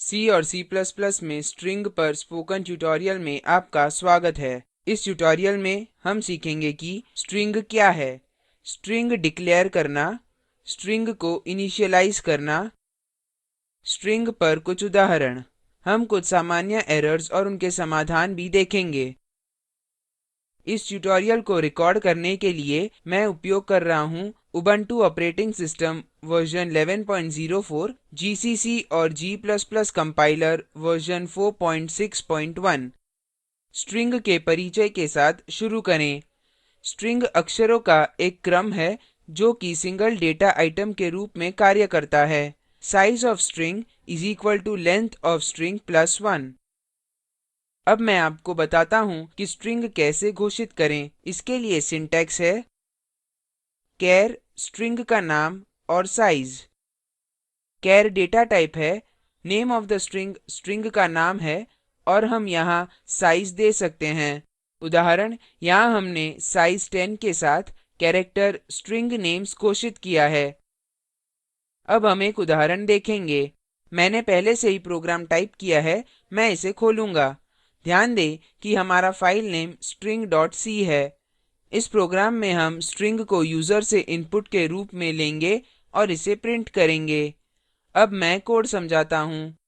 C और C++ में string पर स्पोकन ट्यूटोरियल में आपका स्वागत है। इस ट्यूटोरियल में हम सीखेंगे कि string क्या है, string डिक्लेयर करना, string को इनिशियलाइज करना, string पर कुछ उदाहरण। हम कुछ सामान्य एरर्स और उनके समाधान भी देखेंगे। इस ट्यूटोरियल को रिकॉर्ड करने के लिए मैं उपयोग कर रहा हूँ Ubuntu operating system version 1104 GCC और g कंपाइलर वर्जन 461। स्ट्रिंग के परिचय के साथ शुरू करें। स्ट्रिंग अक्षरों का एक क्रम है जो कि सिंगल डेटा आइटम के रूप में कार्य करता है। Size of string is equal to length of string plus 1। अब मैं आपको बताता हूँ कि स्ट्रिंग कैसे घोषित करें। इसके लिए सिंटैक्स है char स्ट्रिंग का नाम और साइज। char डेटा टाइप है, name of the string string का नाम है और हम यहाँ साइज दे सकते हैं। उदाहरण, यहाँ हमने साइज 10 के साथ कैरेक्टर स्ट्रिंग नेम्स घोषित किया है। अब हम एक उदाहरण देखेंगे। मैंने पहले से ही प्रोग्राम टाइप किया है, मैं इसे खोलूंगा। ध्यान दें कि हमारा फाइल नेम string.c है। इस प्रोग्राम में हम स्ट्रिंग को यूजर से इनपुट के रूप में लेंगे और इसे प्रिंट करेंगे। अब मैं कोड समझाता हूँ।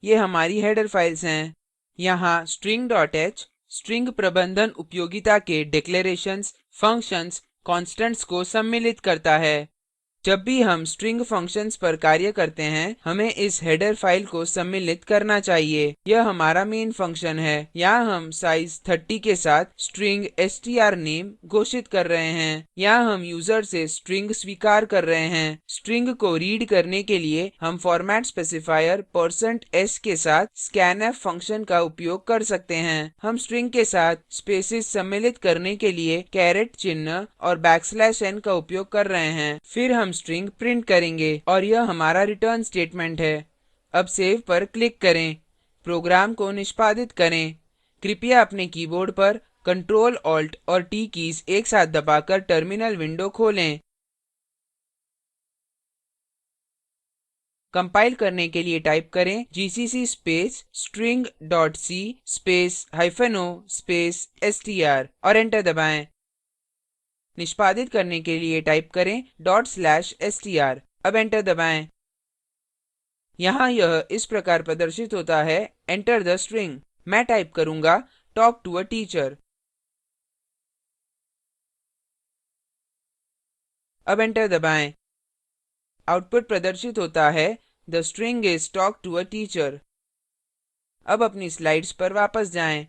ये हमारी हेडर फाइल्स हैं। यहाँ string.h स्ट्रिंग प्रबंधन उपयोगिता के डिक्लेरेशंस, फंक्शंस, कॉन्स्टेंट्स को सम्मिलित करता है। जब भी हम string functions पर कार्य करते हैं, हमें इस header फाइल को सम्मिलित करना चाहिए। यह हमारा main function है। यहाँ हम size 30 के साथ string strname घोषित कर रहे हैं। यहाँ हम यूजर से string स्वीकार कर रहे हैं। string को रीड करने के लिए हम फॉर्मेट स्पेसिफायर %s के साथ scanf function का उपयोग कर सकते हैं। हम string के साथ स्पेसेस सम्मिलित करने के लिए caret चिन्ह और \n का उपयोग कर रहे हैं। फिर हम string प्रिंट करेंगे और यह हमारा रिटर्न स्टेटमेंट है। अब सेव पर क्लिक करें। प्रोग्राम को निष्पादित करें। कृपया अपने कीबोर्ड पर Ctrl Alt और T कीज एक साथ दबाकर टर्मिनल विंडो खोलें। कंपाइल करने के लिए टाइप करें gcc space string.c space -o space str और एंटर दबाएँ। निष्पादित करने के लिए टाइप करें /str। अब एंटर दबाएँ। यहाँ यह इस प्रकार प्रदर्शित होता है, enter the string। मैं टाइप करूँगा talk to a teacher। अब एंटर दबाएँ। आउटपुट प्रदर्शित होता है the string is talk to a teacher। अब अपनी स्लाइड्स पर वापस जाएँ।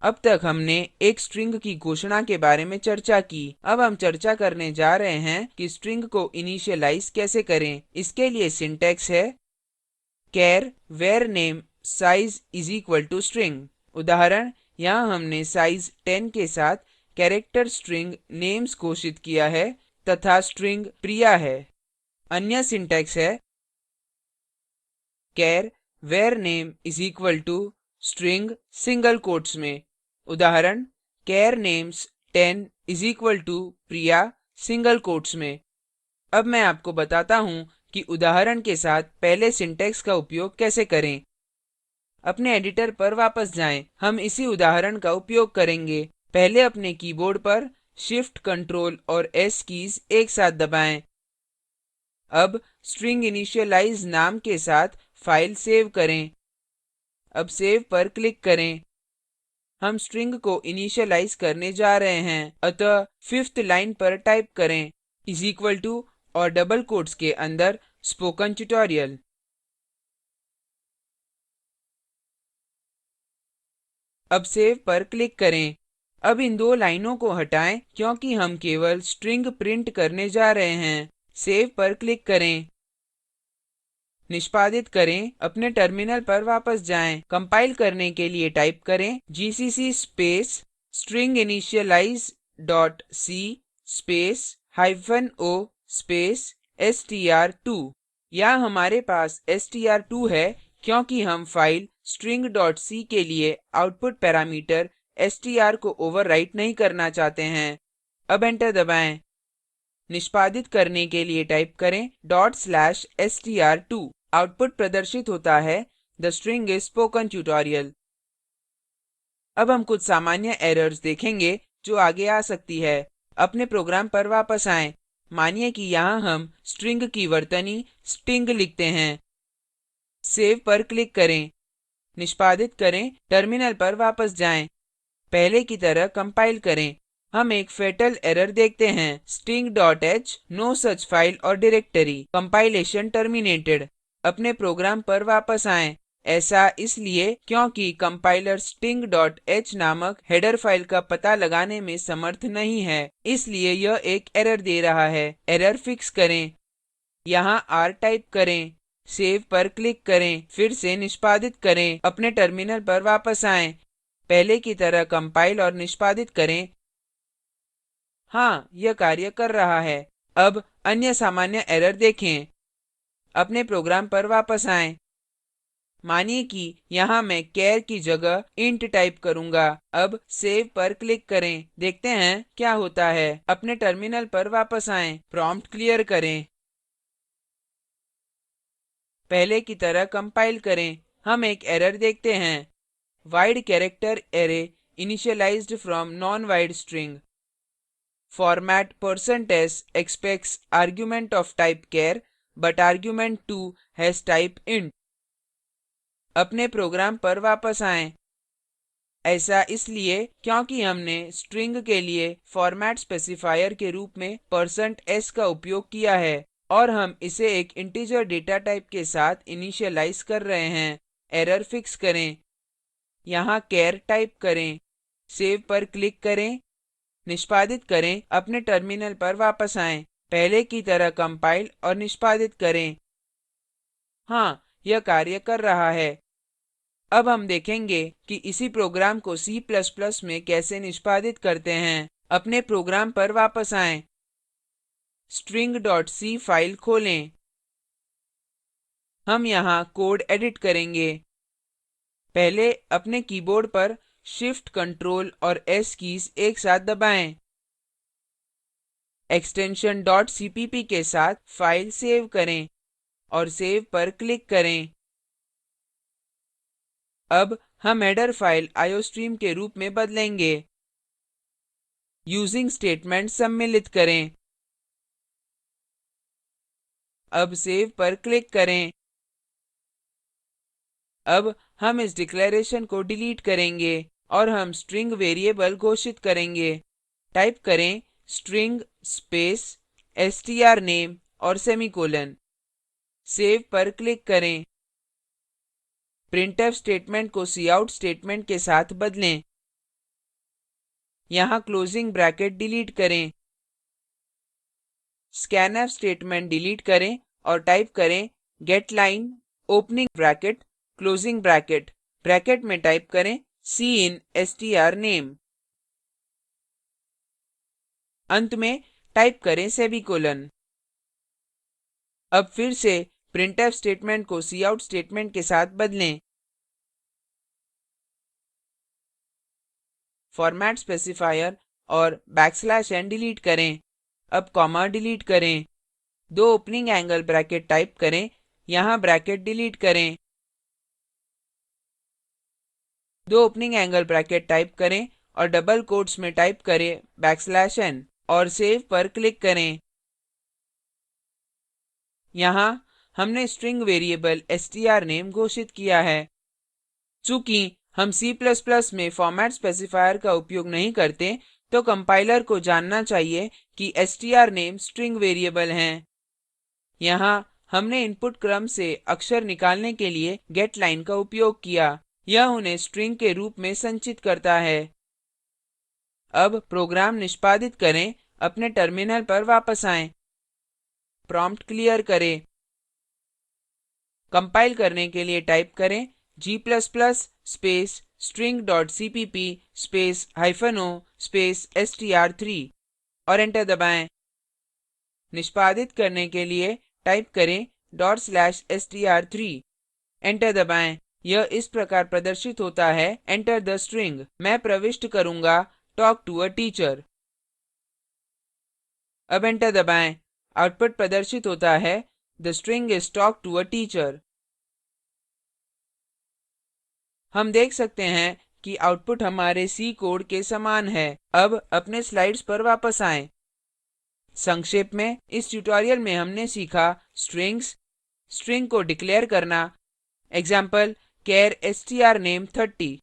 अब तक हमने एक स्ट्रिंग की घोषणा के बारे में चर्चा की। अब हम चर्चा करने जा रहे हैं कि स्ट्रिंग को इनिशियलाइज कैसे करें। इसके लिए सिंटैक्स है char var name size is equal to string। उदाहरण, यहाँ हमने साइज 10 के साथ कैरेक्टर स्ट्रिंग names घोषित किया है तथा स्ट्रिंग priya है। अन्य सिंटैक्स है char var name is equal to string single quotes में। उदाहरण, char names 10 is equal to priya single quotes में। अब मैं आपको बताता हूँ कि उदाहरण के साथ पहले सिंटैक्स का उपयोग कैसे करें। अपने एडिटर पर वापस जाएँ। हम इसी उदाहरण का उपयोग करेंगे। पहले अपने कीबोर्ड पर shift ctrl और s कीज एक साथ दबाएँ। अब string initialize नाम के साथ फाइल सेव करें। अब सेव पर क्लिक करें। हम string को इनिशियलाइज करने जा रहे हैं, अतः 5th लाइन पर टाइप करें is equal to और डबल कोट्स के अंदर स्पोकन ट्यूटोरियल। अब सेव पर क्लिक करें। अब इन दो लाइनों को हटाएं क्योंकि हम केवल स्ट्रिंग प्रिंट करने जा रहे हैं। सेव पर क्लिक करें। निष्पादित करें। अपने टर्मिनल पर वापस जाएं। कंपाइल करने के लिए टाइप करें gcc space stringinitialize.c space -o space str2। यहाँ हमारे पास str2 है क्योंकि हम फाइल string.c के लिए आउटपुट पैरामीटर str को ओवरराइट नहीं करना चाहते हैं। अब एंटर दबाएँ। निष्पादित करने के लिए टाइप करें /str2। आउटपुट प्रदर्शित होता है the string is spoken tutorial। अब हम कुछ सामान्य errors देखेंगे जो आगे आ सकती है। अपने program पर वापस आएँ। मानिए कि यहाँ हम string की वर्तनी sting लिखते हैं। सेव पर click करें। निष्पादित करें टर्मिनल पर वापस जाएँ। पहले की तरह कंपाइल करें। हम एक fatal error देखते हैं sting.h no such file or directory compilation terminated। अपने प्रोग्राम पर वापस आएँ। ऐसा इसलिए क्योंकि कंपाइलर sting.h नामक हेडर फाइल का पता लगाने में समर्थ नहीं है, इसलिए यह एक एरर दे रहा है। एरर फिक्स करें। यहाँ r टाइप करें, सेव पर क्लिक करें, फिर से निष्पादित करें। अपने टर्मिनल पर वापस आएँ। पहले की तरह कंपाइल और निष्पादित करें। हाँ, यह कार्य कर रहा है। अब अन्य सामान्य एरर देखें। अपने प्रोग्राम पर वापस आएँ। मानिए कि यहाँ मैं char की जगह int टाइप करूँगा। अब सेव पर क्लिक करें। देखते हैं क्या होता है। अपने टर्मिनल पर वापस आएँ। प्रॉम्प्ट क्लियर करें। पहले की तरह कंपाइल करें। हम एक एरर देखते हैं wide character array initialized from non-wide string। format %s expects argument of type char but argument 2 has type int। अपने प्रोग्राम पर वापस आएँ। ऐसा इसलिए क्योंकि हमने string के लिए format specifier के रूप में %s का उपयोग किया है और हम इसे एक integer data type के साथ इनिशियलाइज कर रहे हैं। एरर फिक्स करें। यहाँ char टाइप करें, सेव पर क्लिक करें, निष्पादित करें। अपने टर्मिनल पर वापस आएँ। पहले की तरह कंपाइल और निष्पादित करें। हाँ, यह कार्य कर रहा है। अब हम देखेंगे कि इसी प्रोग्राम को C++ में कैसे निष्पादित करते हैं। अपने प्रोग्राम पर वापस आएँ। string.c फाइल खोलें। हम यहाँ कोड एडिट करेंगे। पहले अपने कीबोर्ड पर shift ctrl और s कीज एक साथ दबाएँ। एक्सटेंशन .cpp के साथ फाइल सेव करें और सेव पर क्लिक करें। अब हम हेडर फाइल iostream के रूप में बदलेंगे। यूजिंग स्टेटमेंट सम्मिलित करें। अब सेव पर क्लिक करें। अब हम इस डिक्लेरेशन को डिलीट करेंगे और हम string वेरिएबल घोषित करेंगे। टाइप करें string space strname और सेमीकोलन। सेव पर क्लिक करें। printf स्टेटमेंट को cout स्टेटमेंट के साथ बदलें। यहाँ क्लोजिंग ब्रैकेट डिलीट करें। scanf स्टेटमेंट डिलीट करें और टाइप करें getline opening bracket closing bracket bracket में टाइप करें cin strname। अंत में टाइप करें सेमीकोलन। अब फिर से printf स्टेटमेंट को cout स्टेटमेंट के साथ बदलें। format specifier और \n डिलीट करें। अब कॉमा डिलीट करें। दो ओपनिंग एंगल ब्रैकेट टाइप करें। यहाँ ब्रैकेट डिलीट करें। दो ओपनिंग एंगल ब्रैकेट टाइप करें और डबल कोट्स में टाइप करें \n और सेव पर क्लिक करें। यहाँ हमने string वेरिएबल strname घोषित किया है। चूँकि हम C++ में format specifier का उपयोग नहीं करते, तो कंपाइलर को जानना चाहिए कि strname string वेरिएबल हैं। यहाँ हमने इनपुट क्रम से अक्षर निकालने के लिए getline का उपयोग किया। यह उन्हें string के रूप में संचित करता है। अब प्रोग्राम निष्पादित करें। अपने टर्मिनल पर वापस आएँ। प्रॉम्प्ट क्लियर करें। कंपाइल करने के लिए टाइप करें g ++ space string.cpp space -o space str3 और एंटर दबाएँ। निष्पादित करने के लिए टाइप करें /str3 एंटर दबाएँ। यह इस प्रकार प्रदर्शित होता है enter the string। मैं प्रविष्ट करूँगा talk to a teacher। अब एंटर दबाएँ। आउटपुट प्रदर्शित होता है The string is talk to a teacher. हम देख सकते हैं कि आउटपुट हमारे C कोड के समान है। अब अपने स्लाइड्स पर वापस आएं। संक्षेप में इस ट्यूटोरियल में हमने सीखा strings, string को डिक्लेयर करना, example char strname 30,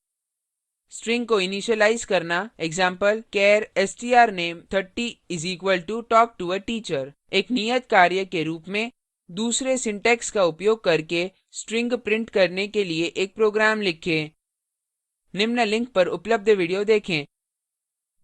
string को इनिशियलाइज करना, example char strname 30 is equal to talk to a teacher। एक नियत कार्य के रूप में दूसरे सिंटैक्स का उपयोग करके string प्रिंट करने के लिए एक प्रोग्राम लिखें। निम्न लिंक पर उपलब्ध वीडियो देखें।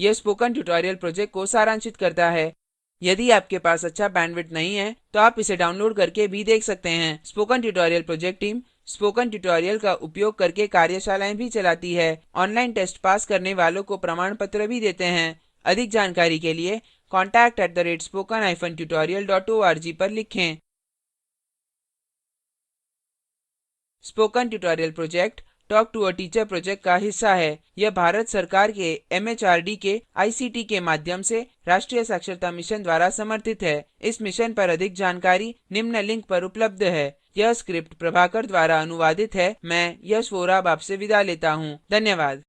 यह स्पोकन ट्यूटोरियल प्रोजेक्ट को सारांशित करता है। यदि आपके पास अच्छा बैंडविड्थ नहीं है तो आप इसे डाउनलोड करके भी देख सकते हैं। Spoken tutorial project team spoken tutorial का उपयोग करके कार्यशालाएं भी चलाती है। ऑनलाइन टेस्ट पास करने वालों को प्रमाण पत्र भी देते हैं। अधिक जानकारी के लिए contact@spoken-tutorial.org पर लिखें। Spoken tutorial project talk to a teacher project का हिस्सा है। यह भारत सरकार के MHRD के ICT के माध्यम से राष्ट्रीय साक्षरता मिशन द्वारा समर्थित है। इस मिशन पर अधिक जानकारी निम्न लिंक पर उपलब्ध है। यह स्क्रिप्ट प्रभाकर द्वारा अनुवादित है। मैं यश वोरा अब आपसे विदा लेता हूँ। धन्यवाद।